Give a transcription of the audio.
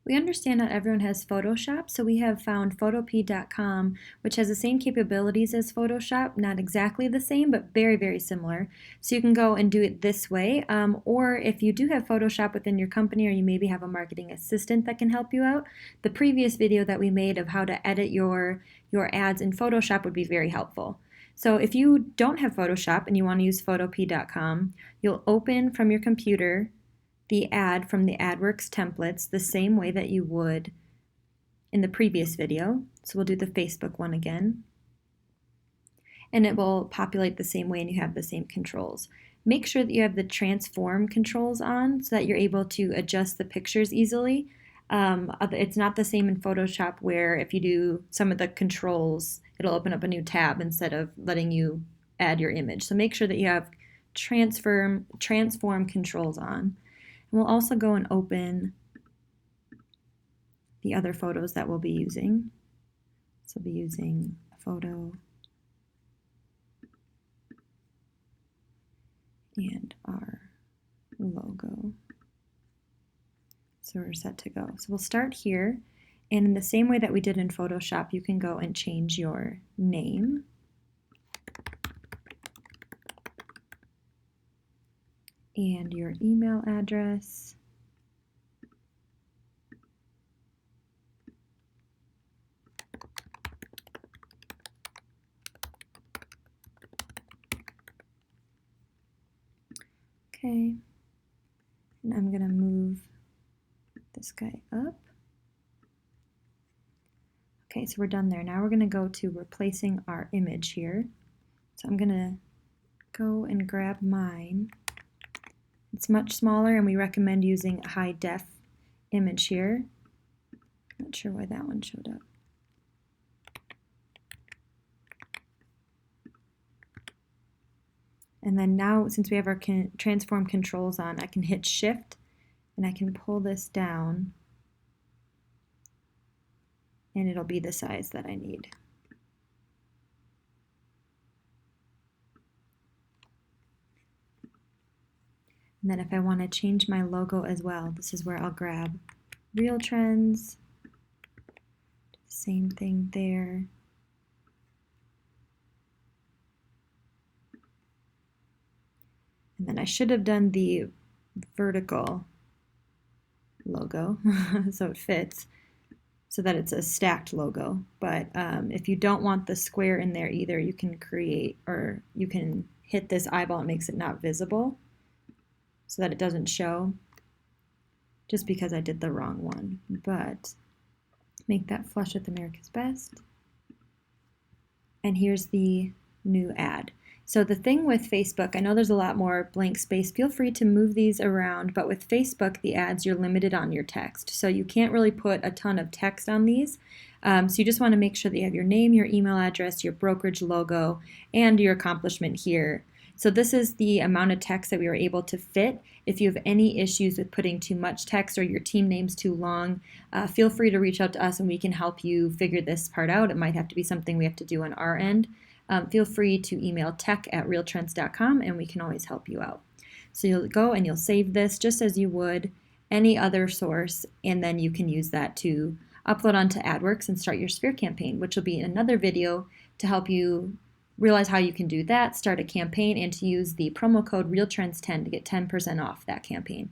We understand not everyone has Photoshop, so we have found photop.com, which has the same capabilities as Photoshop, not exactly the same, but very, very similar. So you can go and do it this way, or if you do have Photoshop within your company, or you maybe have a marketing assistant that can help you out, the previous video that we made of how to edit your ads in Photoshop would be very helpful. So if you don't have Photoshop and you want to use photop.com, you'll open from your computer the ad from the Adwerx templates the same way that you would in the previous video. So we'll do the Facebook one again. And it will populate the same way and you have the same controls. Make sure that you have the transform controls on so that you're able to adjust the pictures easily. It's not the same in Photoshop where if you do some of the controls, it'll open up a new tab instead of letting you add your image. So make sure that you have transform controls on. And we'll also go and open the other photos that we'll be using. So we'll be using a photo and our logo. So we're set to go. So we'll start here, and in the same way that we did in Photoshop, you can go and change your name. And your email address. Okay, and I'm going to move this guy up. Okay, so we're done there. Now we're going to go to replacing our image here. So I'm going to go and grab mine. It's much smaller and we recommend using a high def image here. Not sure why that one showed up. And then now, since we have our transform controls on, I can hit shift and I can pull this down and it'll be the size that I need. And then if I want to change my logo as well, this is where I'll grab Real Trends, same thing there. And then I should have done the vertical logo so it fits, so that it's a stacked logo. But if you don't want the square in there either, you can create, or you can hit this eyeball, it makes it not visible so that it doesn't show, just because I did the wrong one. But make that flush with America's Best. And here's the new ad. So the thing with Facebook, I know there's a lot more blank space. Feel free to move these around, but with Facebook, the ads, you're limited on your text. So you can't really put a ton of text on these. So you just want to make sure that you have your name, your email address, your brokerage logo, and your accomplishment here. So this is the amount of text that we were able to fit. If you have any issues with putting too much text or your team name's too long, feel free to reach out to us and we can help you figure this part out. It might have to be something we have to do on our end. Feel free to email tech@realtrends.com and we can always help you out. So you'll go and you'll save this just as you would any other source, and then you can use that to upload onto Adwerx and start your Sphere campaign, which will be another video to help you realize how you can do that, start a campaign, and to use the promo code RealTrends10 to get 10% off that campaign.